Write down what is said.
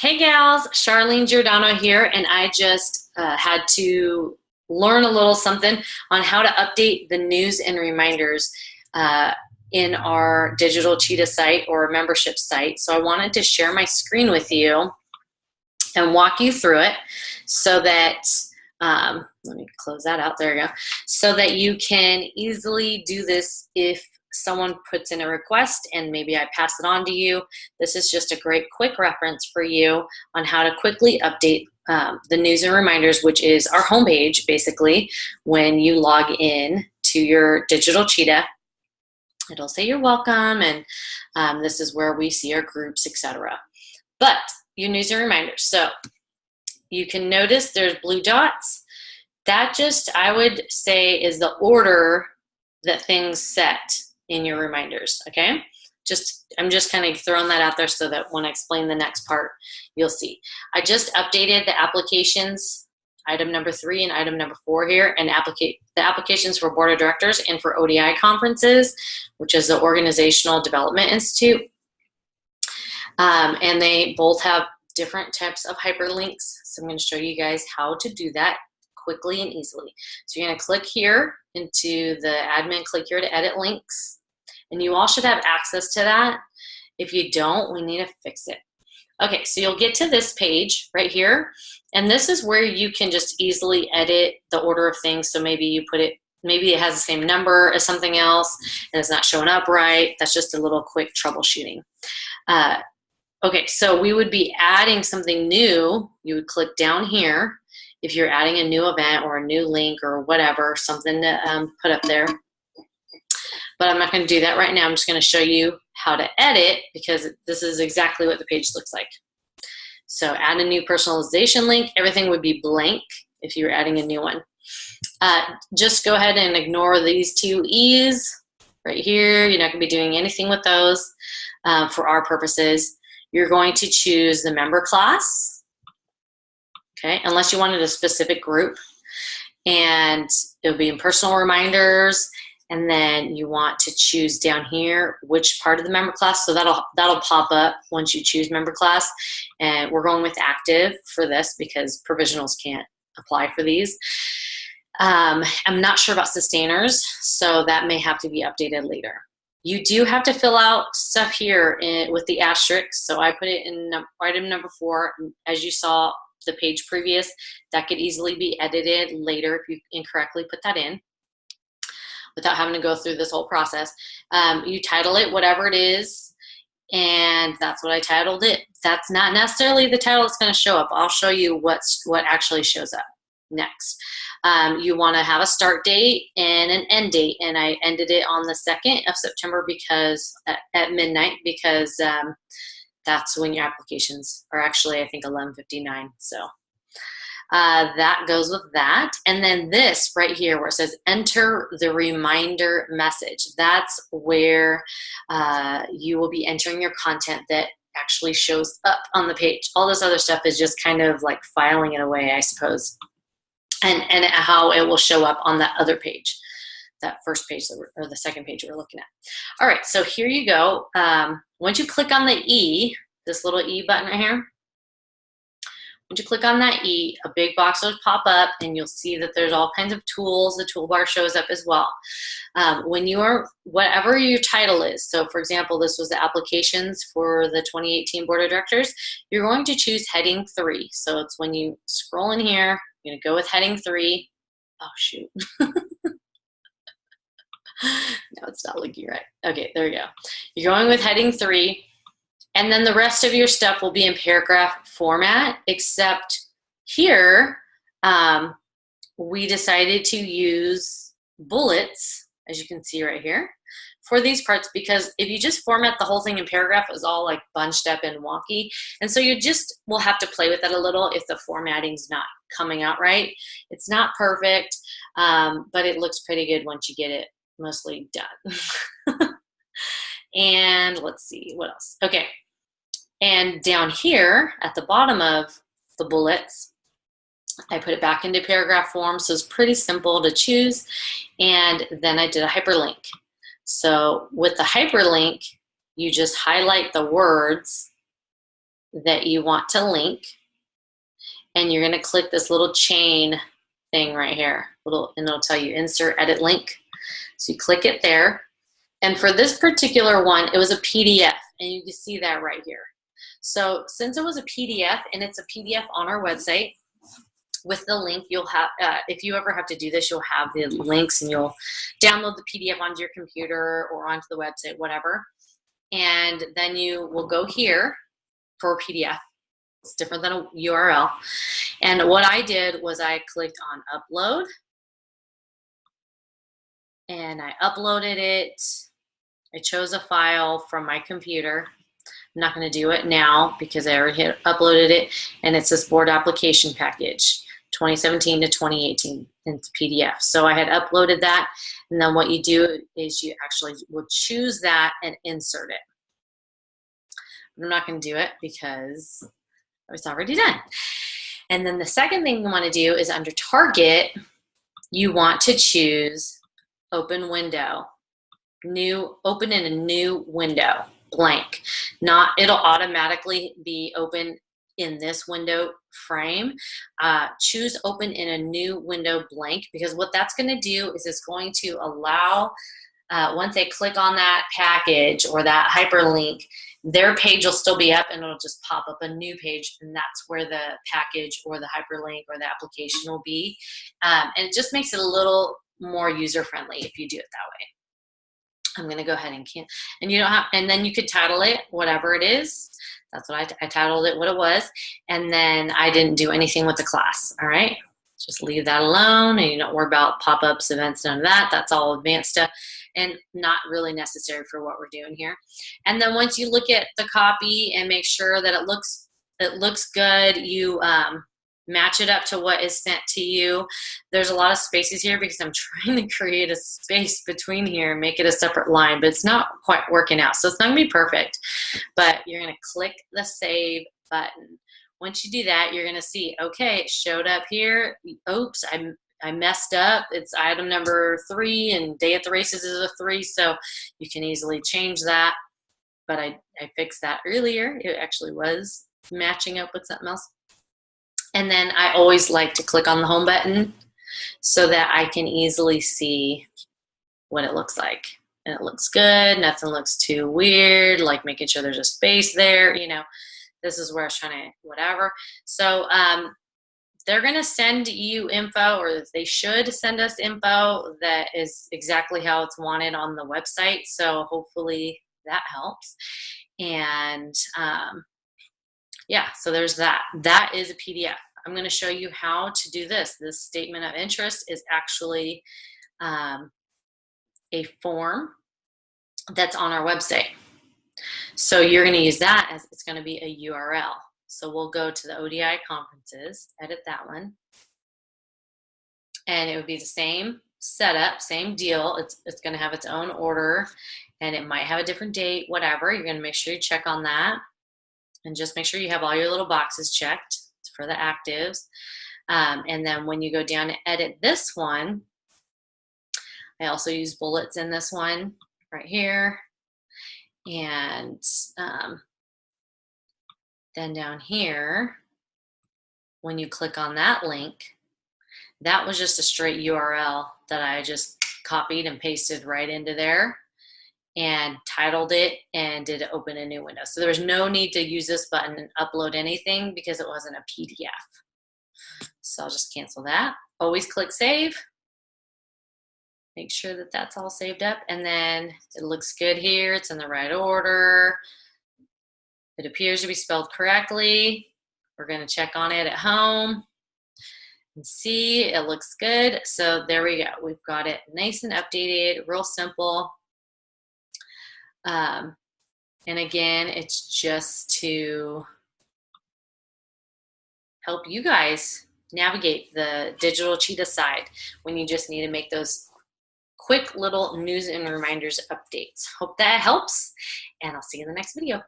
Hey gals, Charlene Giordano here, and I just had to learn a little something on how to update the news and reminders uh, in our Digital Cheetah site or membership site. So I wanted to share my screen with you and walk you through it so that, let me close that out, there you go, so that you can easily do this if someone puts in a request and maybe I pass it on to you. This is just a great quick reference for you on how to quickly update the news and reminders, which is our homepage basically. When you log in to your Digital Cheetah, it'll say you're welcome, and this is where we see our groups, etc. But your news and reminders, so you can notice there's blue dots. That just, I would say, is the order that things set in your reminders, okay? I'm just kind of throwing that out there so that when I explain the next part, you'll see. I just updated the applications, item number 3 and item number 4 here, and the applications for board of directors and for ODI conferences, which is the Organizational Development Institute. And they both have different types of hyperlinks. So I'm going to show you guys how to do that quickly and easily. So you're going to click here into the admin, click here to edit links. And you all should have access to that. If you don't, we need to fix it. Okay, so you'll get to this page right here. And this is where you can just easily edit the order of things. So maybe you put it, maybe it has the same number as something else and it's not showing up right. That's just a little quick troubleshooting. Okay, so we would be adding something new. You would click down here if you're adding a new event or a new link or whatever, something to put up there. But I'm not going to do that right now. I'm just going to show you how to edit because this is exactly what the page looks like. So add a new personalization link. Everything would be blank if you were adding a new one. Just go ahead and ignore these 2 E's right here. You're not going to be doing anything with those for our purposes. You're going to choose the member class, okay, unless you wanted a specific group. And it'll be in personal reminders. And then you want to choose down here which part of the member class. So that'll pop up once you choose member class. And we're going with active for this because provisionals can't apply for these. I'm not sure about sustainers, so that may have to be updated later. You do have to fill out stuff here with the asterisks. So I put it in item number 4. As you saw the page previous, that could easily be edited later if you incorrectly put that in, without having to go through this whole process. You title it whatever it is, and that's what I titled it. That's not necessarily the title that's going to show up. I'll show you what actually shows up next. You want to have a start date and an end date, and I ended it on the 2nd of September because at midnight, because that's when your applications are actually, I think, 11:59. So that goes with that. And then this right here where it says enter the reminder message. That's where you will be entering your content that actually shows up on the page. All this other stuff is just kind of like filing it away, I suppose. And how it will show up on that other page, that first page or the second page we're looking at. All right, so here you go. Once you click on the E, this little E button right here, once you click on that E, a big box will pop up and you'll see that there's all kinds of tools. The toolbar shows up as well. When you are, whatever your title is, so for example, this was the applications for the 2018 Board of Directors, you're going to choose heading 3. So it's when you scroll in here, you're going to go with heading 3. Oh, shoot. No, it's not looking right. Okay, there you go. You're going with heading 3. And then the rest of your stuff will be in paragraph format, except here we decided to use bullets, as you can see right here, for these parts, because if you just format the whole thing in paragraph, it's all like bunched up and wonky. And so you just will have to play with that a little if the formatting's not coming out right. It's not perfect, but it looks pretty good once you get it mostly done. And let's see, what else? Okay. And down here at the bottom of the bullets, I put it back into paragraph form, so it's pretty simple to choose. And then I did a hyperlink. So with the hyperlink, you just highlight the words that you want to link, and you're going to click this little chain thing right here, and it'll tell you insert edit link. So you click it there. And for this particular one, it was a PDF, and you can see that right here. So since it was a PDF, and it's a PDF on our website, with the link, you'll have, if you ever have to do this, you'll have the links, and you'll download the PDF onto your computer or onto the website, whatever. And then you will go here for a PDF. It's different than a URL. And what I did was I clicked on upload, and I uploaded it. I chose a file from my computer. I'm not going to do it now because I already uploaded it, and it's this board application package, 2017 to 2018 in PDF. So I had uploaded that, and then what you do is you actually will choose that and insert it. I'm not going to do it because it's already done. And then the second thing you want to do is under Target, you want to choose open window. Open in a new window, blank. It'll automatically be open in this window frame. Choose open in a new window, blank, because what that's going to do is it's going to allow, once they click on that package or that hyperlink, their page will still be up, and it'll just pop up a new page, and that's where the package or the hyperlink or the application will be. And it just makes it a little more user-friendly if you do it that way. I'm going to go ahead and cancel. And you don't have, and then you could title it whatever it is. That's what I titled it what it was. And then I didn't do anything with the class. All right. Just leave that alone, and you don't worry about pop-ups, events, none of that. That's all advanced stuff and not really necessary for what we're doing here. And then once you look at the copy and make sure that it looks good, you match it up to what is sent to you. There's a lot of spaces here because I'm trying to create a space between here and make it a separate line, but it's not quite working out. So it's not gonna be perfect, but you're gonna click the save button. Once you do that, you're gonna see, okay, it showed up here. Oops, I messed up. It's item number 3, and day at the races is a 3, so you can easily change that. But I fixed that earlier. It actually was matching up with something else. And then I always like to click on the home button so that I can easily see what it looks like. And it looks good. Nothing looks too weird, like making sure there's a space there. You know, this is where I was trying to whatever. So they're going to send you info, or they should send us info that is exactly how it's wanted on the website. So hopefully that helps. And yeah, so there's that. That is a PDF. I'm going to show you how to do this. This statement of interest is actually a form that's on our website. So you're going to use that as it's going to be a URL. So we'll go to the ODI conferences, edit that one. And it would be the same setup, same deal. It's going to have its own order, and it might have a different date, whatever. You're going to make sure you check on that. And just make sure you have all your little boxes checked for the actives. And then when you go down and edit this one, I also use bullets in this one right here. And then down here, when you click on that link, that was just a straight URL that I just copied and pasted right into there, and titled it and did open a new window. So there was no need to use this button and upload anything because it wasn't a PDF. So I'll just cancel that. Always click save. Make sure that that's all saved up, and then it looks good here. It's in the right order. It appears to be spelled correctly. We're going to check on it at home and see it looks good. So there we go. We've got it nice and updated, real simple. And again, it's just to help you guys navigate the digital cheetah side when you just need to make those quick little news and reminders updates. Hope that helps, and I'll see you in the next video.